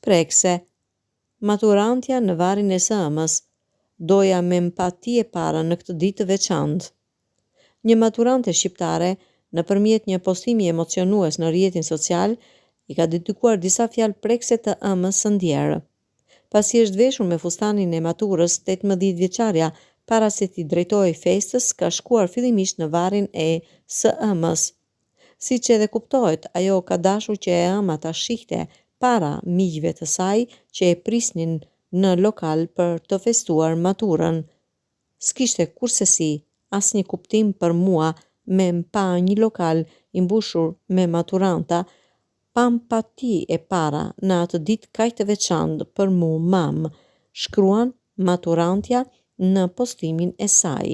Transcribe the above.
Prekse, maturantja në varin e së ëmës, doja me empati e para në këtë ditë të veçantë. Një maturante shqiptare, nëpërmjet një postimi emocionues në rrjetin social, i ka dedikuar disa fjalë prekse të ëmës së ndjerë. Pasi është veshur me fustanin e maturës, 18 vjeçarja, para se t'i drejtojë festës, ka shkuar fillimisht në varin e së ëmës. Siç edhe kuptohet, ajo ka dashur që e ëma ta shihte para miqve të saj që e prisnin në lokal për të festuar maturën. S'kishte kurrësi asnjë kuptim për mua me pa një lokal i mbushur me maturanta, pa empati e para në atë ditë kaq të veçantë për mu mam, shkruan maturantja në postimin e saj.